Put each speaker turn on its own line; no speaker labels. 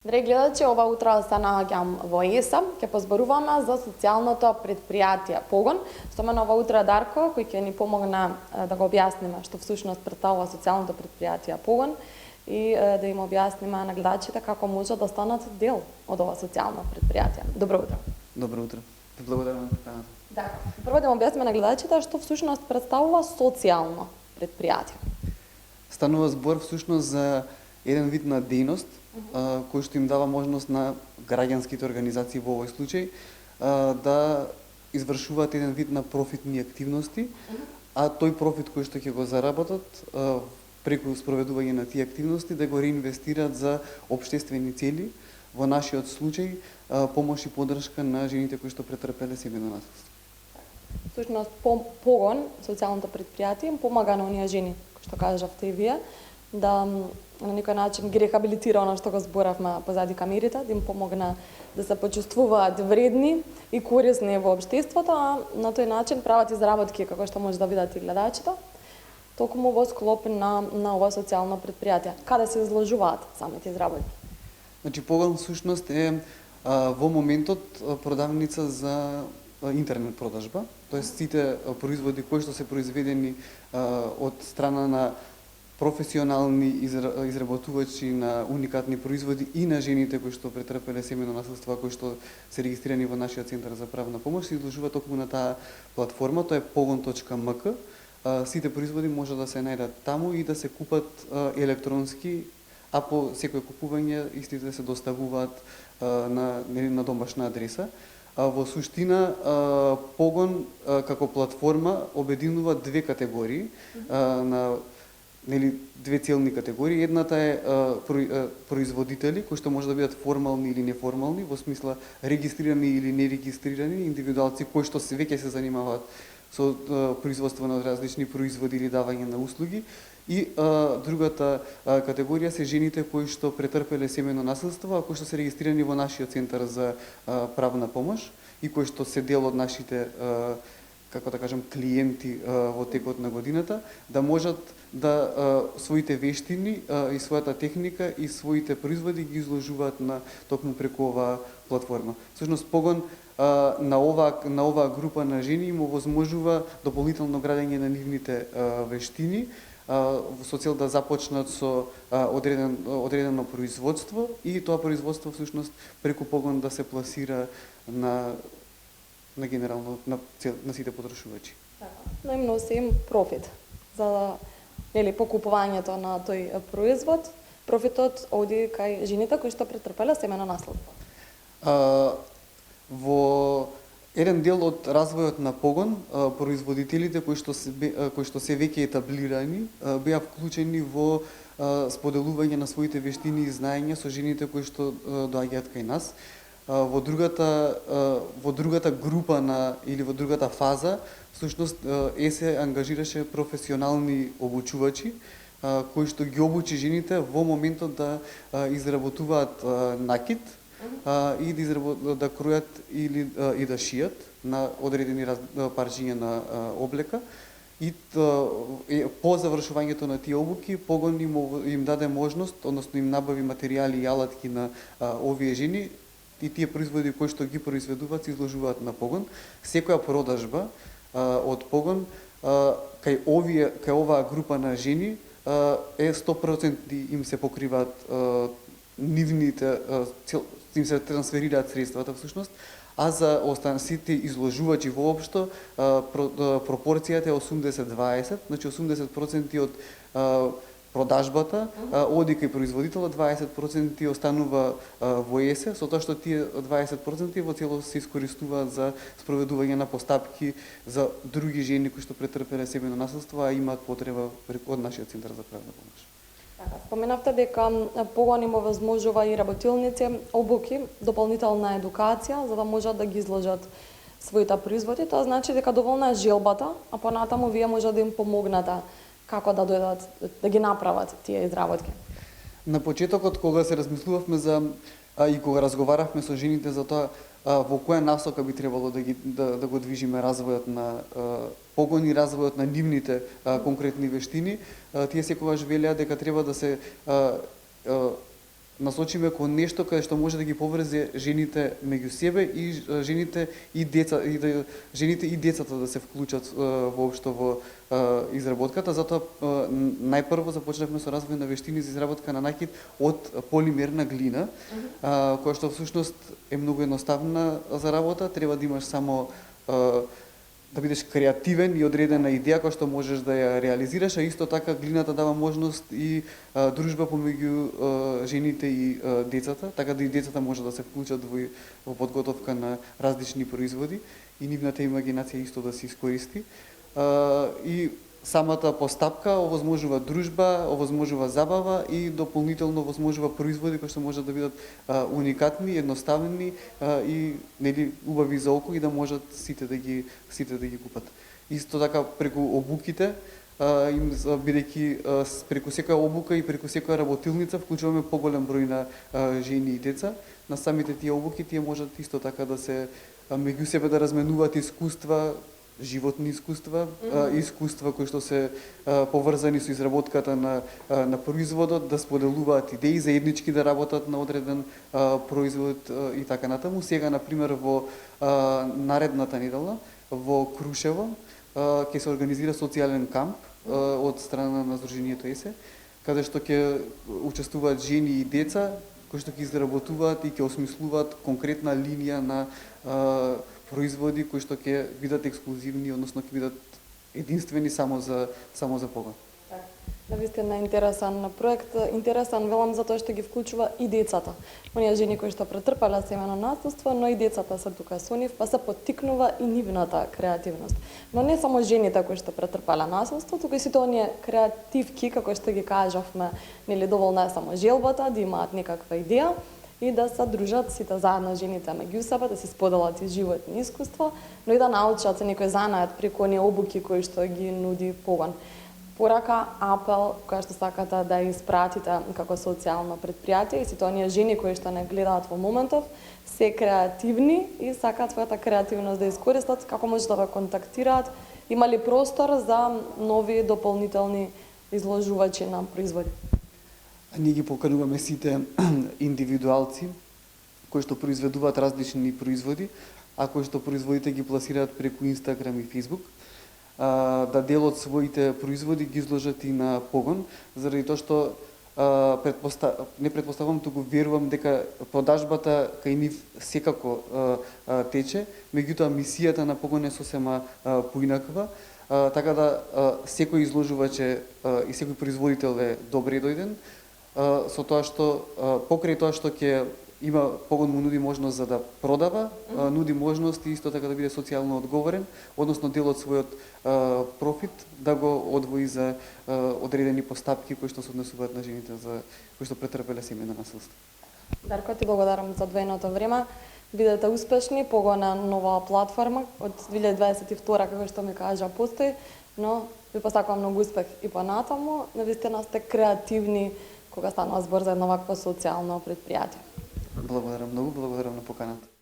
Драги гледачи, ова утро се наоѓам во ЕСА, ќе позборуваме за социјалното предпријатие Погон. Со мене ова утро Дарко, кој ќе ни помогне да го објасниме што всушност представува социјалното предпријатие Погон и да им објасниме на гледачите како може да станат дел од ова социјално предпријатие. Добро утро.
Добро утро. Благодарам на поканата.
Да. Прво да им објасниме на гледачите што всушност представува социјално предпријатие.
Станува збор всушност за еден вид на дејност кој што им дава можност на граѓанските организации во овој случај да извршуваат еден вид на профитни активности, а тој профит кој што ќе го заработат преку спроведување на тие активности да го реинвестираат за општествени цели, во нашиот случај помош и поддршка на жените кои што претрпеле семејно насилство.
Всушност Погон, социјалното предпријатие, им помага на оние жени, кои што кажавте и вие, да на некој начин ги рехабилитира оно што го зборавме позади камерите, да им помогна да се почувствуваат вредни и корисни во општеството, а на тој начин прават изработки, како што може да видат и гледачите, токму во склоп на ова социјално предпријатие. Каде се изложуваат самите изработки?
Значи, Погон всушност е во моментот продавница за интернет продажба, тоест сите производи кои што се произведени од страна на професионални изработувачи на уникатни производи и на жените кои што претрпеле семејно насилство, кои што се регистрирани во нашиот центар за правна помош, се изложува токму на таа платформа, тоа е pogon.mk. Сите производи може да се најдат таму и да се купат електронски, а по секој купување истите се доставуваат на домашна адреса. Во суштина, Погон како платформа обединува две категории, две целни категории. Едната е производители, кои што може да бидат формални или неформални, во смисла регистрирани или нерегистрирани индивидуалци кои што веќе се занимаваат со производство на различни производи или давање на услуги. И другата категорија се жените кои што претрпеле семејно насилство, а кои што се регистрирани во нашиот центар за правна помош и кои што се дел од нашите, како да кажам, клиенти во текот на годината, да можат да своите вештини и својата техника и своите производи ги изложуваат на токму преку оваа платформа. Всушност Погон на оваа група на жени им овозможува дополнително градење на нивните вештини со цел да започнат со одредено производство и тоа производство всушност преку Погон да се пласира на генерално на сите потрошувачи.
Но им носи им профит за покупувањето на тој производ. Профитот оди кај жените кои што претрпеле семејно насилство.
Во еден дел од развојот на Погон, производителите кои што се веќе етаблирани беа вклучени во споделување на своите вештини и знаења со жените кои што доаѓаат кај нас. Во другата група или во другата фаза, всушност ЕСЕ ангажираше професионални обучувачи кои што ги обучи жените во моментот да изработуваат накид и да кројат и да шијат на одредени парчиња на облека. И по завршувањето на тие обуки, Погон им даде можност, односно им набави материјали и алатки на овие жени и тие производи кои што ги произведуваат се изложуваат на Погон. Секоја продажба од Погон кај оваа група на жени е 100% им се покриваат нивните, им се трансферираат средствата всушност, а за сите изложувачи воопшто пропорцијата е 80-20, значи 80% од продажбата оди кај производителот, 20% останува во ЕСЕ, со тоа што тие 20% во целост се искористуваат за спроведување на постапки за други жени кои што претрпеле семејно насилство, а имаат потреба од нашиот центар за правна помош.
Споменавте дека Погон им овозможува и работилници обуки, дополнителна едукација за да можат да ги изложат своите производи. Тоа значи дека доволна е желбата, а понатаму вие може да им помогнете како да дојдат да ги направат тие изработки.
На почетокот кога се размислувавме и кога разговаравме со жените за тоа во која насока би требало да го движиме развојот на Погон и развојот на нивните конкретни вештини, тие секогаш велеа дека треба да се насочиме кон нешто каде што може да ги поврзе жените меѓу себе и жените и жените и децата да се вклучат воопшто во изработката. Затоа најпрво започнавме со развој на вештини за изработка на накид од полимерна глина, која што всушност е многу едноставна за работа. Треба да имаш само да бидеш креативен и одредена идеја која што можеш да ја реализираш, а исто така глината дава можност и дружба помеѓу жените и децата, така да и децата може да се вклучат во подготовка на различни производи и нивната имагинација исто да се искористи. И самата постапка овозможува дружба, овозможува забава и дополнително овозможува производи кои што можат да бидат уникатни, едноставни и нели убави за око и да можат сите да ги купат. Исто така преку обуките, бидејќи преку секоја обука и преку секоја работилница вклучуваме поголем број на жени и деца. На самите тие обуки тие можат исто така да се меѓу себе да разменуваат искуства, животни искуства, искуства кои што се поврзани со изработката на производот, да споделуваат идеи, заеднички да работат на одреден производ и така натаму. Сега, например, во наредната недела во Крушево ќе се организира социјален камп од страна на Сдруженијето ЕСЕ, каде што ќе учествуваат жени и деца кои што ќе изработуваат и ќе осмислуваат конкретна линија на производи кои што ќе бидат ексклузивни, односно ќе бидат единствени само за погон.
Навистина интересен проект, интересен велам затоа што ги вклучува и децата. Оние жени кои што претрпале семено насилство, но и децата се тука со нив, па се поттикнува и нивната креативност. Но не само жените кои што претрпале насилство, туку и сите оние креативки, како што ги кажавме, нели доволна е само желбата, да имаат некаква идеја и да се дружат сите заедно жените меѓу себе, да си споделат и животни искуства, но и да научат се некој занает преку оние обуки кои што ги нуди погон. Порака, апел, која што сакате да испратите како социјално предпријатие и сите оние жени кои што не гледаат во моментов, се креативни и сакаат својата креативност да искористат, како може да ве контактираат, има ли простор за нови дополнителни изложувачи на производи?
Ние ги покануваме сите индивидуалци кои што произведуваат различни производи, а кои што производите ги пласираат преку Инстаграм и Фејсбук, да дел од своите производи ги изложат и на погон, заради тоа што не предпоставам, туку верувам дека продажбата кај нив секако тече, меѓутоа мисијата на погон е сосема поинаква, така да секој изложувач и секој производител е добре дојден, со тоа што покрај тоа што ќе има погон му нуди можност за да продава, нуди можност и исто така да биде социјално одговорен, односно дел од својот профит да го одвои за одредени постапки кои што се однесуваат на жените за кои што претрпеле семејно насилство.
Дарко, ти благодарам за одвоеното време. Бидете успешни, погон е нова платформа од 2022 како што ми кажа постои, но ви посакувам многу успех и понатаму. Навистина сте креативни кога станува збор за едно вакво социјално предпријатие.
Благодарам многу, благодарам на поканата.